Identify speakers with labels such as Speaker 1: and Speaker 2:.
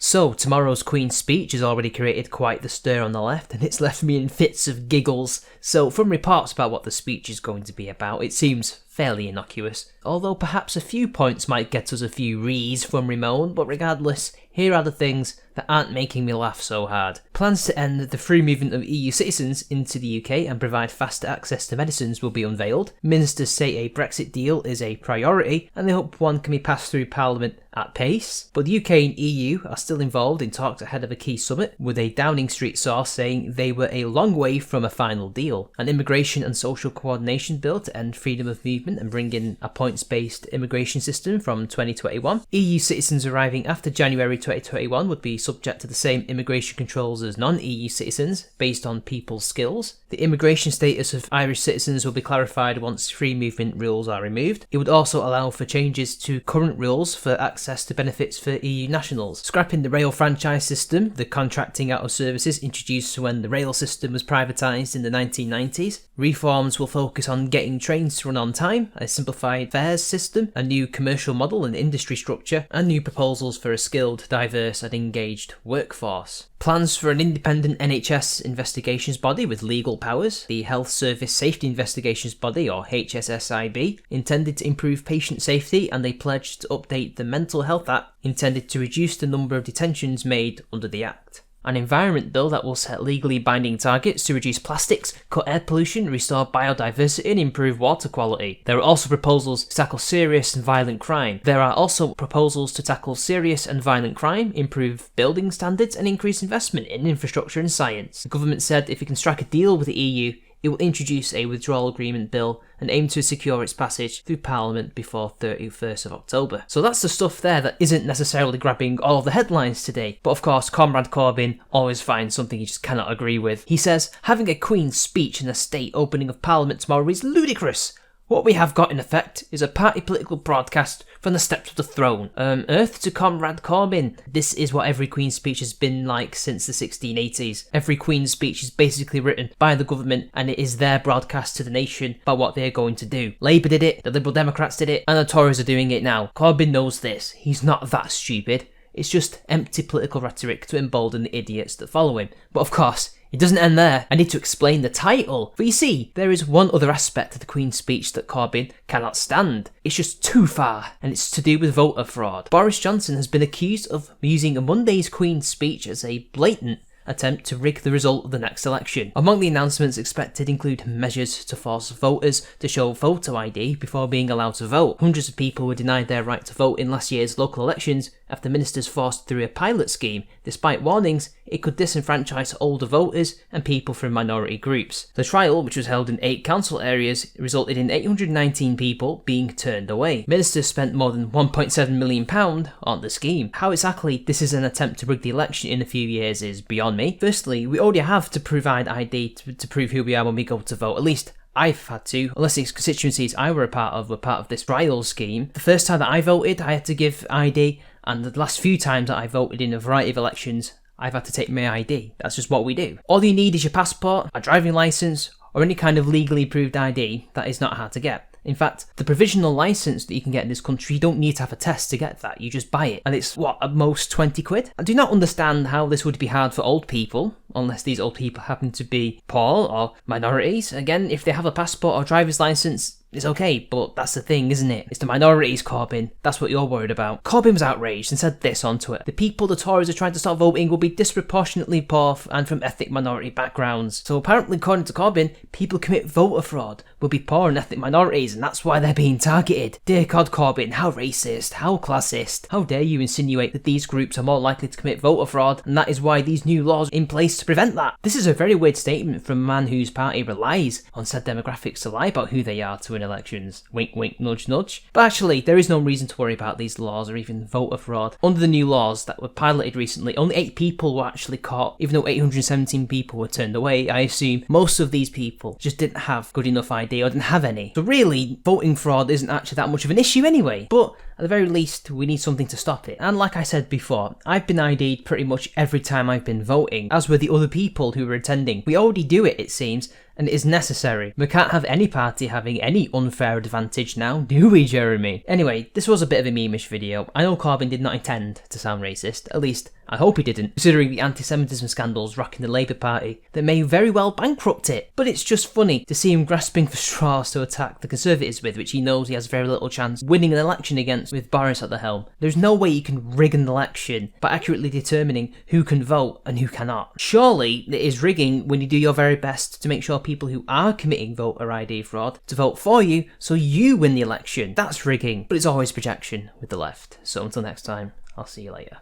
Speaker 1: So, tomorrow's Queen's speech has already created quite the stir on the left, and it's left me in fits of giggles. So, from reports about what the speech is going to be about, it seems fairly innocuous, although perhaps a few points might get us a few rees from Ramon, but regardless, here are the things that aren't making me laugh so hard. Plans to end the free movement of EU citizens into the UK and provide faster access to medicines will be unveiled. Ministers say a Brexit deal is a priority, and they hope one can be passed through Parliament at pace. But the UK and EU are still involved in talks ahead of a key summit, with a Downing Street source saying they were a long way from a final deal. An immigration and social coordination bill to end freedom of movement and bring in a points-based immigration system from 2021. EU citizens arriving after January 2021 would be subject to the same immigration controls as non-EU citizens, based on people's skills. The immigration status of Irish citizens will be clarified once free movement rules are removed. It would also allow for changes to current rules for access to benefits for EU nationals. Scrapping the rail franchise system, the contracting out of services introduced when the rail system was privatised in the 1990s. Reforms will focus on getting trains to run on time, a simplified fares system, a new commercial model and industry structure, and new proposals for a skilled, diverse and engaged workforce. Plans for an independent NHS investigations body with legal powers, the Health Service Safety Investigations Body, or HSSIB, intended to improve patient safety, and they pledged to update the Mental Health Act, intended to reduce the number of detentions made under the Act. An environment bill that will set legally binding targets to reduce plastics, cut air pollution, restore biodiversity and improve water quality. There are also proposals to tackle serious and violent crime. Improve building standards and increase investment in infrastructure and science. The government said if it can strike a deal with the EU, it will introduce a withdrawal agreement bill and aim to secure its passage through Parliament before 31st of October. So that's the stuff there that isn't necessarily grabbing all of the headlines today. But of course, Comrade Corbyn always finds something he just cannot agree with. He says, having a Queen's speech in a state opening of Parliament tomorrow is ludicrous. What we have got in effect is a party political broadcast from the steps of the throne. Earth to Comrade Corbyn. This is what every Queen's speech has been like since the 1680s. Every Queen's speech is basically written by the government, and it is their broadcast to the nation about what they're going to do. Labour did it, the Liberal Democrats did it, and the Tories are doing it now. Corbyn knows this. He's not that stupid. It's just empty political rhetoric to embolden the idiots that follow him. But of course, it doesn't end there. I need to explain the title. For you see, there is one other aspect of the Queen's speech that Corbyn cannot stand. It's just too far, and it's to do with voter fraud. Boris Johnson has been accused of using Monday's Queen's speech as a blatant attempt to rig the result of the next election. Among the announcements expected include measures to force voters to show photo ID before being allowed to vote. Hundreds of people were denied their right to vote in last year's local elections after ministers forced through a pilot scheme, despite warnings it could disenfranchise older voters and people from minority groups. The trial, which was held in 8 council areas, resulted in 819 people being turned away. Ministers spent more than £1.7 million on the scheme. How exactly this is an attempt to rig the election in a few years is beyond me. Firstly, we already have to provide ID to prove who we are when we go to vote. At least I've had to, unless the constituencies I were part of this trial scheme. The first time that I voted, I had to give ID, and the last few times that I voted in a variety of elections, I've had to take my ID. That's just what we do. All you need is your passport, a driving licence, or any kind of legally approved ID that is not hard to get. In fact, the provisional licence that you can get in this country, you don't need to have a test to get that, you just buy it. And it's, at most 20 quid? I do not understand how this would be hard for old people, unless these old people happen to be poor or minorities. Again, if they have a passport or driver's licence, it's okay, but that's the thing, isn't it? It's the minorities, Corbyn. That's what you're worried about. Corbyn was outraged and said this on Twitter. The people the Tories are trying to stop voting will be disproportionately poor and from ethnic minority backgrounds. So apparently, according to Corbyn, people commit voter fraud will be poor and ethnic minorities, and that's why they're being targeted. Dear God, Corbyn, how racist, how classist. How dare you insinuate that these groups are more likely to commit voter fraud, and that is why these new laws are in place to prevent that. This is a very weird statement from a man whose party relies on said demographics to lie about who they are to win elections. Wink wink nudge nudge. But actually, there is no reason to worry about these laws or even voter fraud. Under the new laws that were piloted recently, only 8 people were actually caught, even though 817 people were turned away. I assume most of these people just didn't have good enough ID or didn't have any. So really, voting fraud isn't actually that much of an issue anyway. But At the very least, we need something to stop it. And like I said before, I've been ID'd pretty much every time I've been voting, as were the other people who were attending. We already do it seems, and it is necessary. We can't have any party having any unfair advantage now, do we, Jeremy? Anyway, this was a bit of a meme-ish video. I know Corbyn did not intend to sound racist, at least I hope he didn't, considering the anti-Semitism scandals rocking the Labour Party that may very well bankrupt it. But it's just funny to see him grasping for straws to attack the Conservatives with, which he knows he has very little chance winning an election against with Boris at the helm. There's no way you can rig an election by accurately determining who can vote and who cannot. Surely it is rigging when you do your very best to make sure people who are committing voter ID fraud to vote for you so you win the election. That's rigging, but it's always projection with the left. So until next time, I'll see you later.